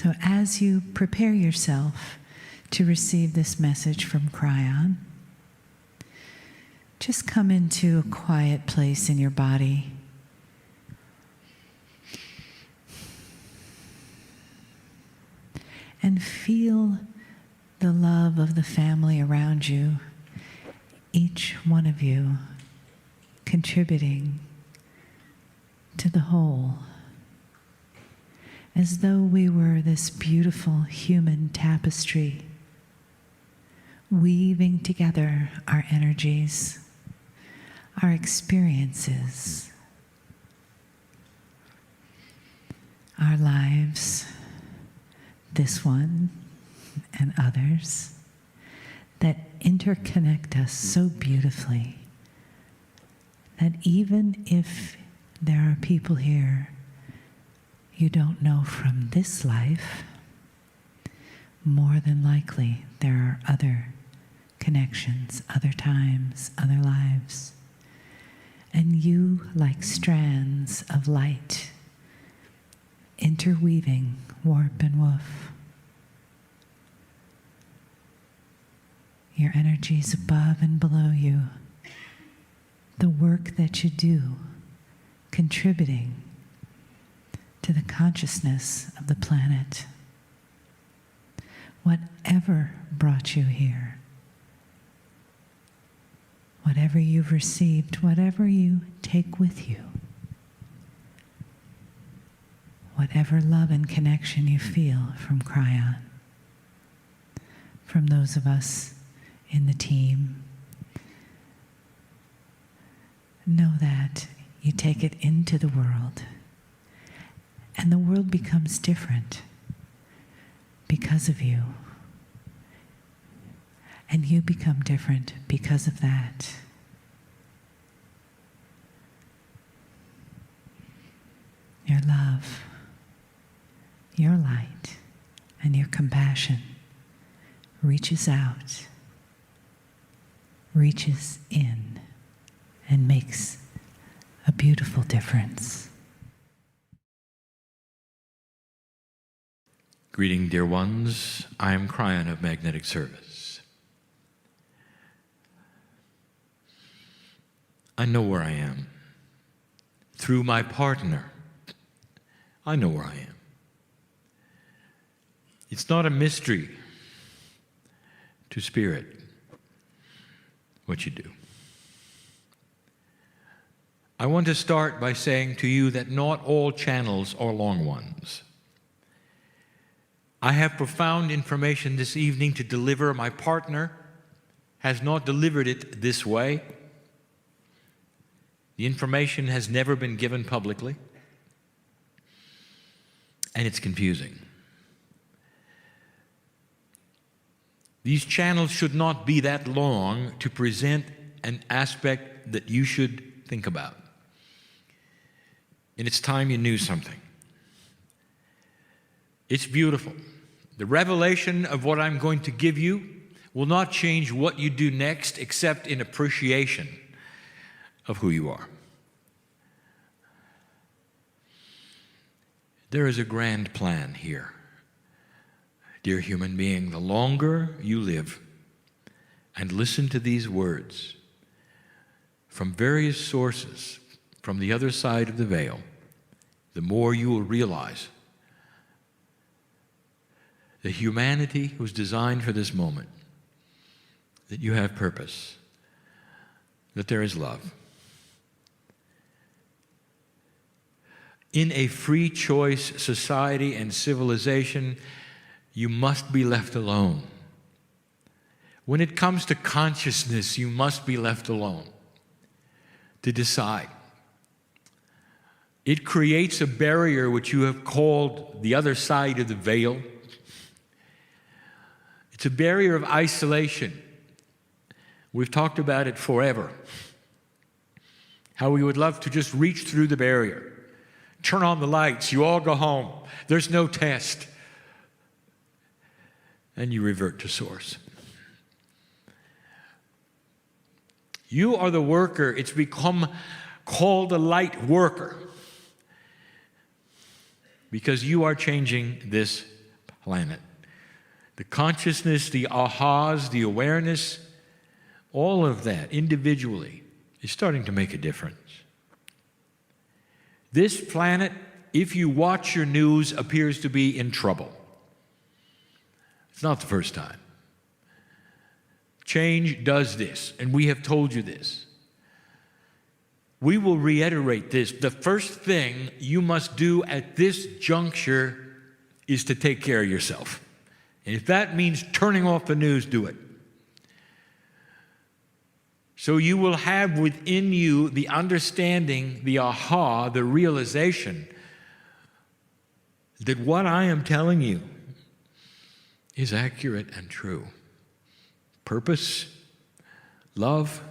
So as you prepare yourself to receive this message from Kryon, just come into a quiet place in your body. And feel the love of the family around you, each one of you contributing to the whole, as though we were this beautiful human tapestry, weaving together our energies, our experiences, our lives, this one and others, that interconnect us so beautifully that even if there are people here you don't know from this life, more than likely there are other connections, other times, other lives. And you, like strands of light, interweaving warp and woof. Your energies above and below you, the work that you do, contributing to the consciousness of the planet. Whatever brought you here, whatever you've received, whatever you take with you, whatever love and connection you feel from Kryon, from those of us in the team, know that you take it into the world, and the world becomes different because of you. And you become different because of that. Your love, your light, and your compassion reaches out, reaches in, and makes a beautiful difference. Greeting, dear ones. I am Kryon of Magnetic Service. I know where I am. Through my partner, I know where I am. It's not a mystery to Spirit what you do. I want to start by saying to you that not all channels are long ones. I have profound information this evening to deliver. My partner has not delivered it this way. The information has never been given publicly, and it's confusing. These channels should not be that long to present an aspect that you should think about. And it's time you knew something. It's beautiful. The revelation of what I'm going to give you will not change what you do next, except in appreciation of who you are. There is a grand plan here. Dear human being, the longer you live and listen to these words from various sources from the other side of the veil, the more you will realize that humanity was designed for this moment, that you have purpose, that there is love. In a free choice society and civilization, you must be left alone. When it comes to consciousness, you must be left alone to decide. It creates a barrier which you have called the other side of the veil. It's a barrier of isolation. We've talked about it forever. How we would love to just reach through the barrier. Turn on the lights, you all go home. There's no test. And you revert to source. You are the worker. It's become called a light worker because you are changing this planet. The consciousness, the ahas, the awareness, all of that individually is starting to make a difference. This planet, if you watch your news, appears to be in trouble. It's not the first time. Change does this, and we have told you this. We will reiterate this. The first thing you must do at this juncture is to take care of yourself. And if that means turning off the news, do it. So you will have within you the understanding, the aha, the realization that what I am telling you is accurate and true. Purpose, love,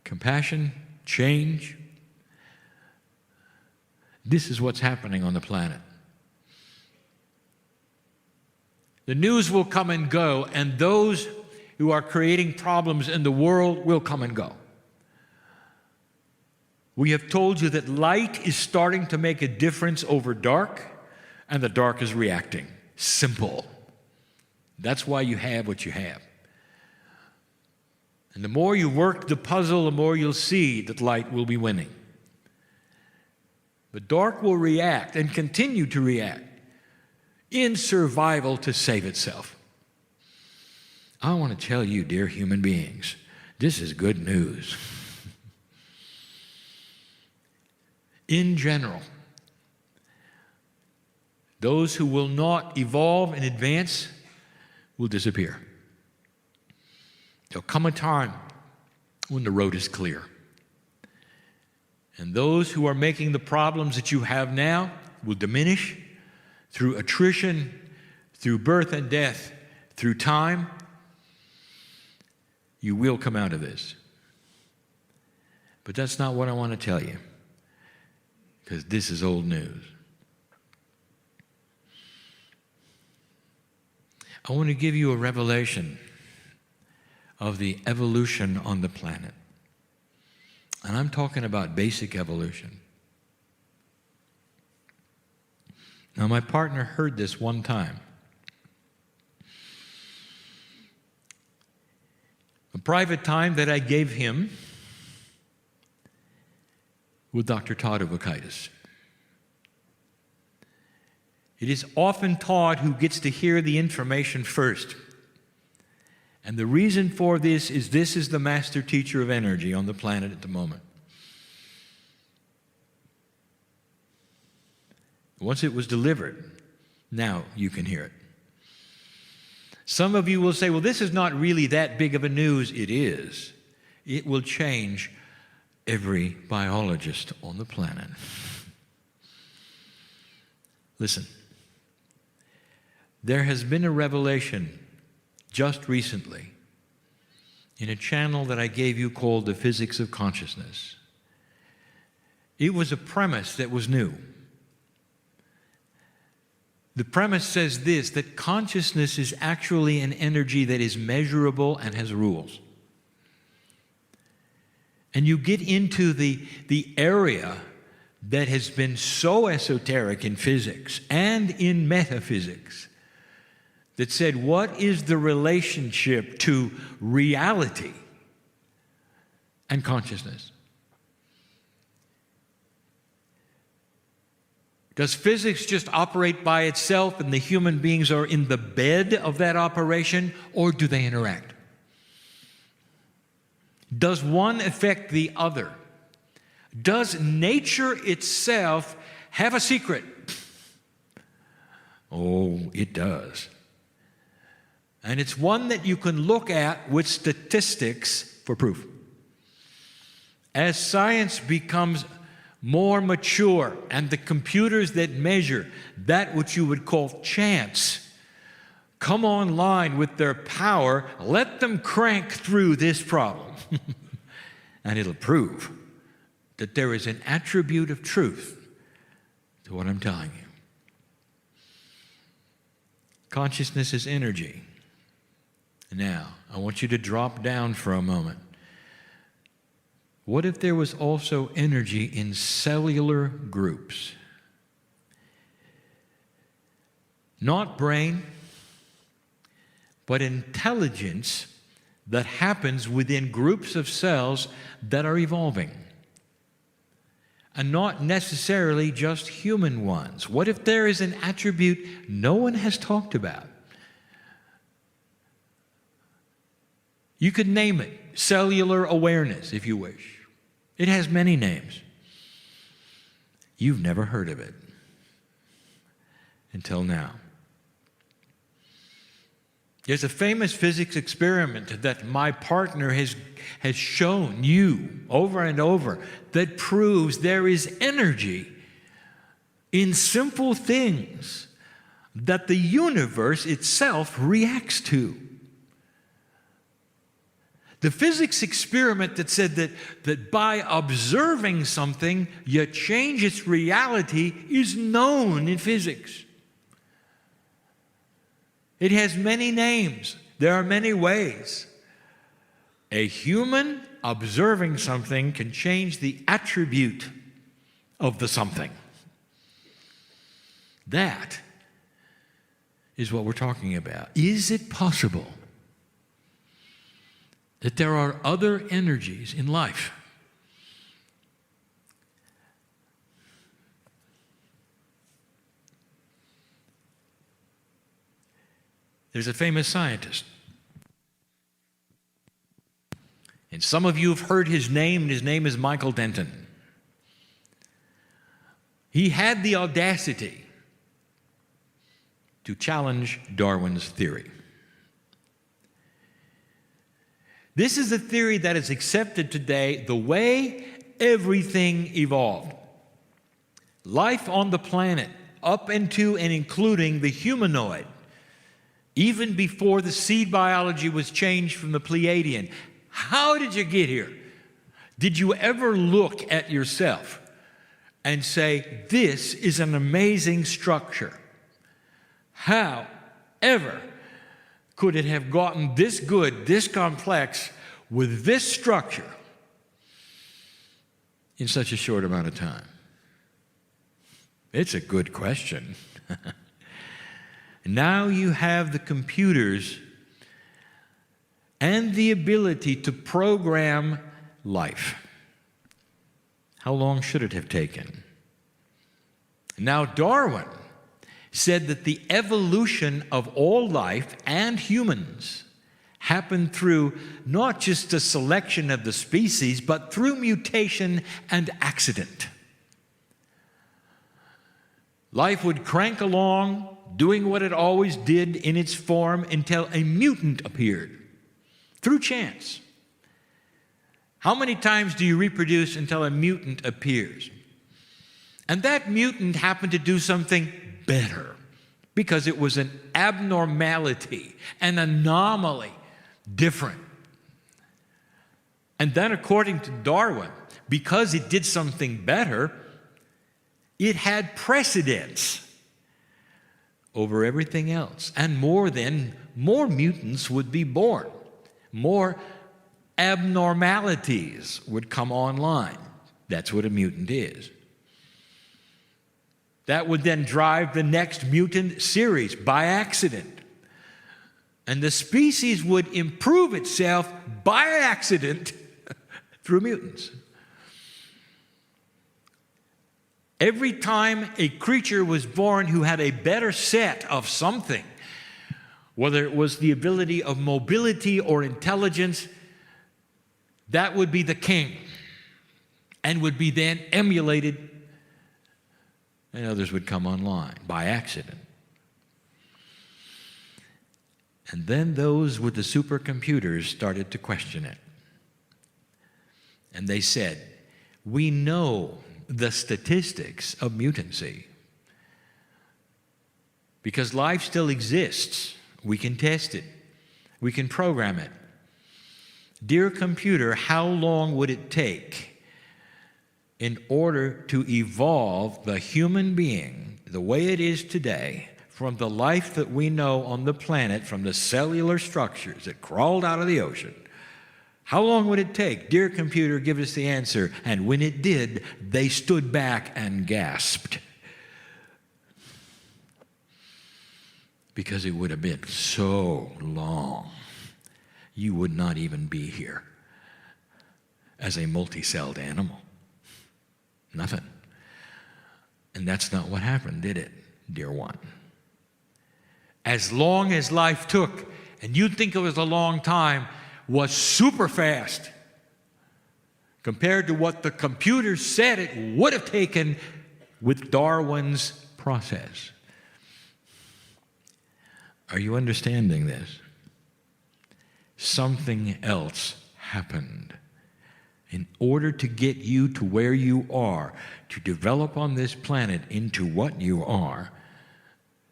compassion, change. This is what's happening on the planet. The news will come and go, and those who are creating problems in the world will come and go. We have told you that light is starting to make a difference over dark, and the dark is reacting. Simple. That's why you have what you have. And the more you work the puzzle, the more you'll see that light will be winning. But dark will react and continue to react in survival to save itself. I want to tell you, dear human beings, this is good news. In general, those who will not evolve and advance will disappear. There'll come a time when the road is clear. And those who are making the problems that you have now will diminish through attrition, through birth and death, through time. You will come out of this. But that's not what I want to tell you, because this is old news. I want to give you a revelation of the evolution on the planet. And I'm talking about basic evolution. Now, my partner heard this one time. A private time that I gave him with Dr. Todd Uvakaitis. It is often Todd who gets to hear the information first. And the reason for this is the master teacher of energy on the planet at the moment. Once it was delivered, now you can hear it. Some of you will say, well, this is not really that big of a news. It is. It will change every biologist on the planet. Listen, there has been a revelation just recently in a channel that I gave you called the Physics of Consciousness. It was a premise that was new. The premise says this, that consciousness is actually an energy that is measurable and has rules. And you get into the area that has been so esoteric in physics and in metaphysics that said, what is the relationship to reality and consciousness? Does physics just operate by itself and the human beings are in the bed of that operation, or do they interact? Does one affect the other? Does nature itself have a secret? Oh, it does. And it's one that you can look at with statistics for proof. As science becomes more mature and the computers that measure that which you would call chance come online with their power, let them crank through this problem. And it'll prove that there is an attribute of truth to what I'm telling you. Consciousness is energy. Now, I want you to drop down for a moment. What if there was also energy in cellular groups? not brain, but intelligence that happens within groups of cells that are evolving, and not necessarily just human ones. What if there is an attribute no one has talked about? You could name it cellular awareness, if you wish. It has many names. You've never heard of it until now. There's a famous physics experiment that my partner has shown you over and over that proves there is energy in simple things that the universe itself reacts to. The physics experiment that said that by observing something, you change its reality is known in physics. It has many names. There are many ways. A human observing something can change the attribute of the something. That is what we're talking about. Is it possible that there are other energies in life? There's a famous scientist, and some of you have heard his name, and his name is Michael Denton. He had the audacity to challenge Darwin's theory. This is a theory that is accepted today the way everything evolved. Life on the planet, up into and including the humanoid, even before the seed biology was changed from the Pleiadian. How did you get here? Did you ever look at yourself and say, this is an amazing structure? How ever could it have gotten this good, this complex, with this structure in such a short amount of time? It's a good question. Now you have the computers and the ability to program life. How long should it have taken? Now Darwin said that the evolution of all life and humans happened through not just a selection of the species, but through mutation and accident. Life would crank along, doing what it always did in its form until a mutant appeared through chance. How many times do you reproduce until a mutant appears? And that mutant happened to do something better because it was an abnormality, an anomaly, different. And then, according to Darwin, because it did something better, it had precedence over everything else. And more mutants would be born. More abnormalities would come online. That's what a mutant is. That would then drive the next mutant series by accident. And the species would improve itself by accident through mutants. Every time a creature was born who had a better set of something, whether it was the ability of mobility or intelligence, that would be the king and would be then emulated, and others would come online by accident. And then those with the supercomputers started to question it. And they said, we know the statistics of mutancy. Because life still exists. We can test it. We can program it. Dear computer, how long would it take in order to evolve the human being the way it is today from the life that we know on the planet, from the cellular structures that crawled out of the ocean? How long would it take? Dear computer, give us the answer. And when it did, they stood back and gasped. because it would have been so long. You would not even be here as a multi-celled animal. Nothing. And that's not what happened, did it, dear one? As long as life took, and you'd think it was a long time, was super fast compared to what the computer said it would have taken with Darwin's process. Are you understanding this? Something else happened. In order to get you to where you are, to develop on this planet into what you are,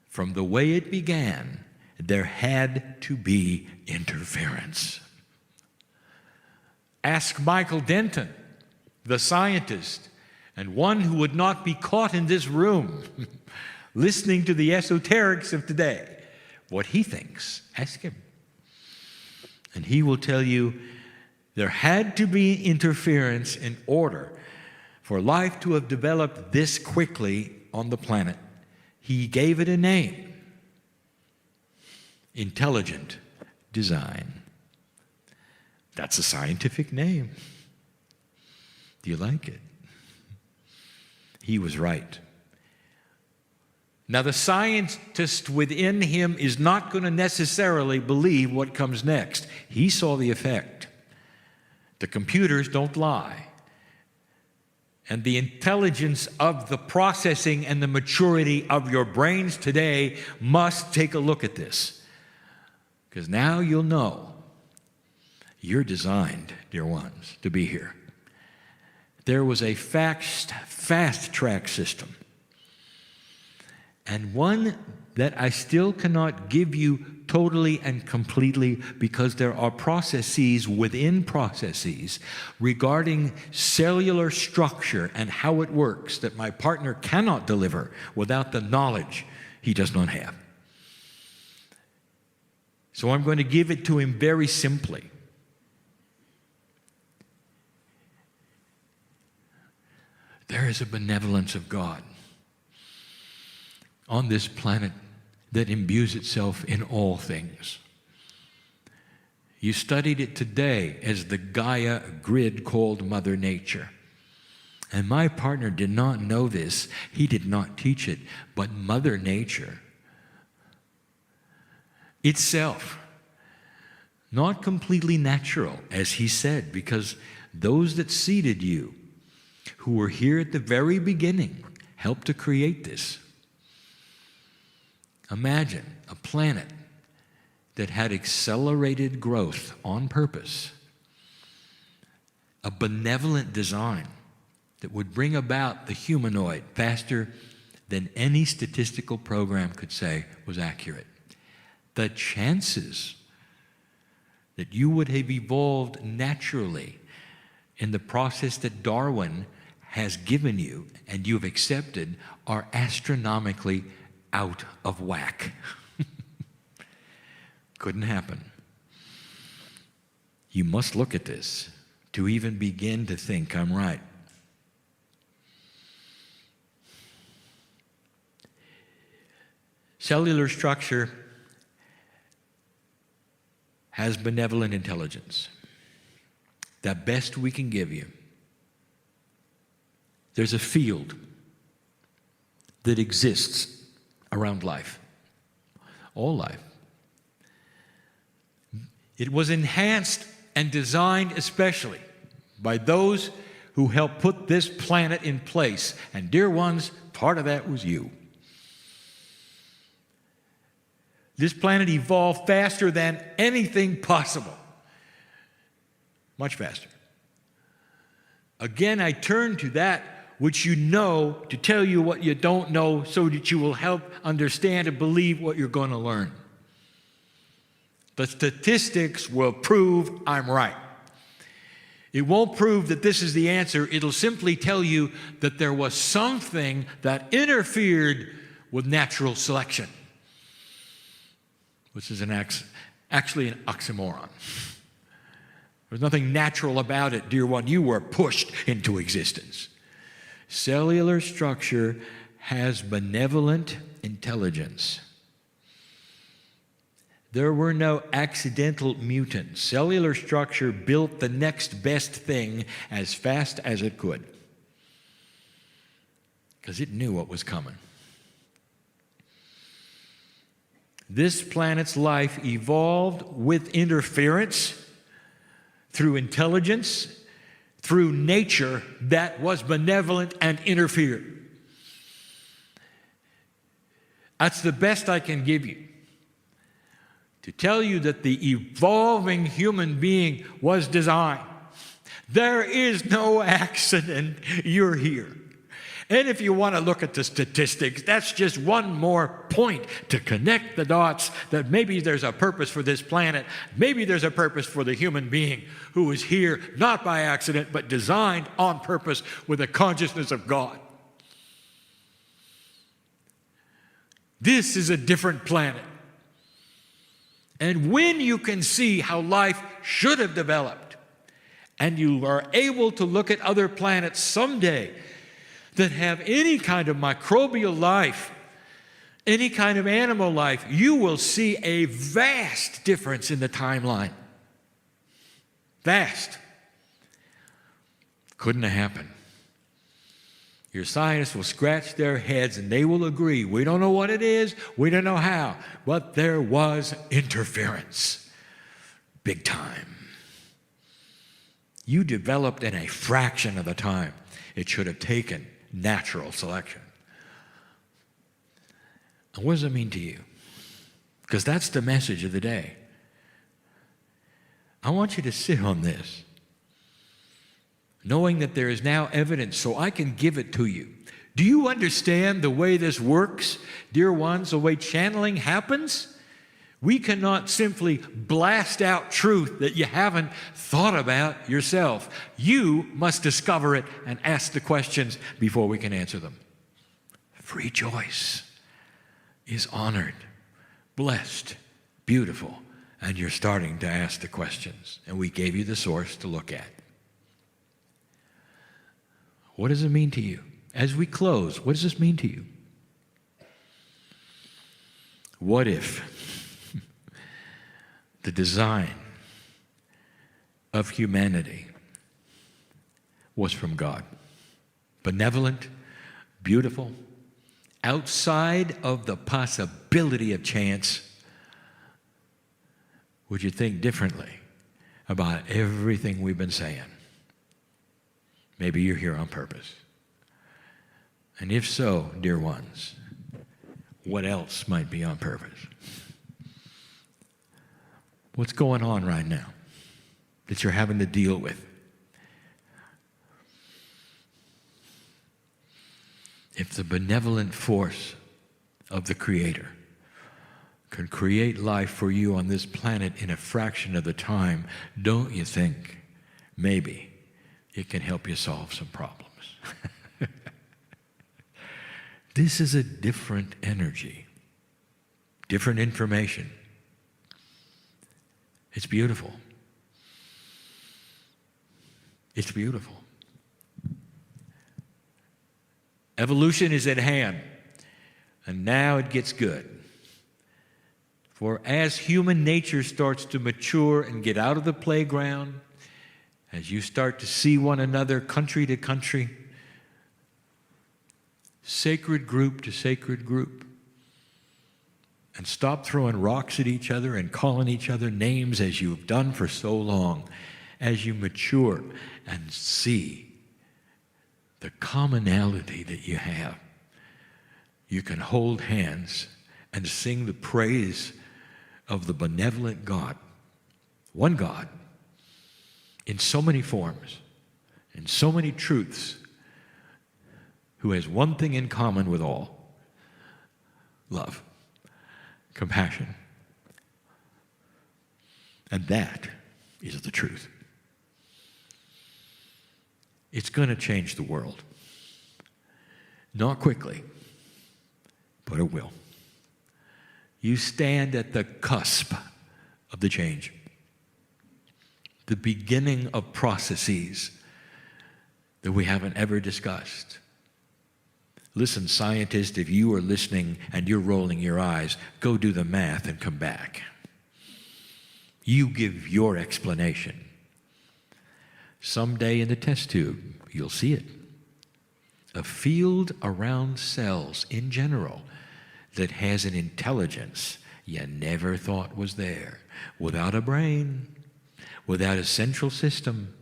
from the way it began, there had to be interference. Ask Michael Denton, the scientist, and one who would not be caught in this room listening to the esoterics of today, what he thinks. Ask him. And he will tell you there had to be interference in order for life to have developed this quickly on the planet. He gave it a name: intelligent design. That's a scientific name. Do you like it? He was right. Now, the scientist within him is not going to necessarily believe what comes next. He saw the effect. The computers don't lie. And the intelligence of the processing and the maturity of your brains today must take a look at this. Because now you'll know you're designed, dear ones, to be here. There was a fast track system, and one that I still cannot give you totally and completely, because there are processes within processes regarding cellular structure and how it works that my partner cannot deliver without the knowledge he does not have. So I'm going to give it to him very simply. There is a benevolence of God on this planet that imbues itself in all things. You studied it today as the Gaia grid called Mother Nature. And my partner did not know this. He did not teach it. But Mother Nature itself, not completely natural, as he said, because those that seeded you, who were here at the very beginning, helped to create this. Imagine a planet that had accelerated growth on purpose, a benevolent design that would bring about the humanoid faster than any statistical program could say was accurate. The chances that you would have evolved naturally in the process that Darwin has given you and you've accepted are astronomically out of whack. Couldn't happen. You must look at this to even begin to think I'm right. Cellular structure has benevolent intelligence. The best we can give you. There's a field that exists around life, all life. It was enhanced and designed especially by those who helped put this planet in place. And dear ones, part of that was you. This planet evolved faster than anything possible. Much faster. Again, I turn to that which you know to tell you what you don't know so that you will help understand and believe what you're going to learn. The statistics will prove I'm right. It won't prove that this is the answer. It'll simply tell you that there was something that interfered with natural selection, which is actually an oxymoron. There's nothing natural about it, dear one. You were pushed into existence. Cellular structure has benevolent intelligence. There were no accidental mutants. Cellular structure built the next best thing as fast as it could, because it knew what was coming. This planet's life evolved with interference, through intelligence, through nature that was benevolent and interfered. That's the best I can give you, to tell you that the evolving human being was designed. There is no accident. You're here. And if you want to look at the statistics, that's just one more point to connect the dots that maybe there's a purpose for this planet. Maybe there's a purpose for the human being who is here not by accident, but designed on purpose with a consciousness of God. This is a different planet. And when you can see how life should have developed, and you are able to look at other planets someday that have any kind of microbial life, any kind of animal life, you will see a vast difference in the timeline. Vast. Couldn't have happened. Your scientists will scratch their heads and they will agree. We don't know what it is, we don't know how, but there was interference. Big time. You developed in a fraction of the time it should have taken natural selection. And what does it mean to you? Because that's the message of the day. I want you to sit on this, knowing that there is now evidence so I can give it to you. Do you understand the way this works, dear ones, the way channeling happens? We cannot simply blast out truth that you haven't thought about yourself. You must discover it and ask the questions before we can answer them. Free choice is honored, blessed, beautiful, and you're starting to ask the questions. And we gave you the source to look at. What does it mean to you? As we close, what does this mean to you? What if the design of humanity was from God? Benevolent, beautiful, outside of the possibility of chance. Would you think differently about everything we've been saying? Maybe you're here on purpose. And if so, dear ones, what else might be on purpose? What's going on right now that you're having to deal with? If the benevolent force of the Creator can create life for you on this planet in a fraction of the time, don't you think maybe it can help you solve some problems? This is a different energy, different information. It's beautiful. It's beautiful. Evolution is at hand, and now it gets good. For as human nature starts to mature and get out of the playground, as you start to see one another country to country, sacred group to sacred group, and stop throwing rocks at each other and calling each other names as you've done for so long, as you mature and see the commonality that you have, you can hold hands and sing the praise of the benevolent God, one God, in so many forms, in so many truths, who has one thing in common with all: love, compassion. And that is the truth. It's going to change the world. Not quickly, but it will. You stand at the cusp of the change, the beginning of processes that we haven't ever discussed. Listen, scientists, if you are listening and you're rolling your eyes, go do the math and come back. You give your explanation. Someday in the test tube, you'll see it. A field around cells in general that has an intelligence you never thought was there. Without a brain, without a central system,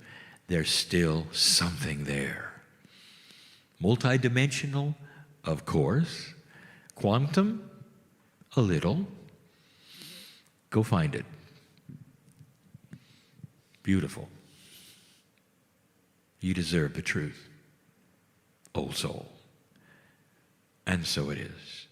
there's still something there. Multidimensional, of course. Quantum, a little. Go find it. Beautiful. You deserve the truth, old soul. And so it is.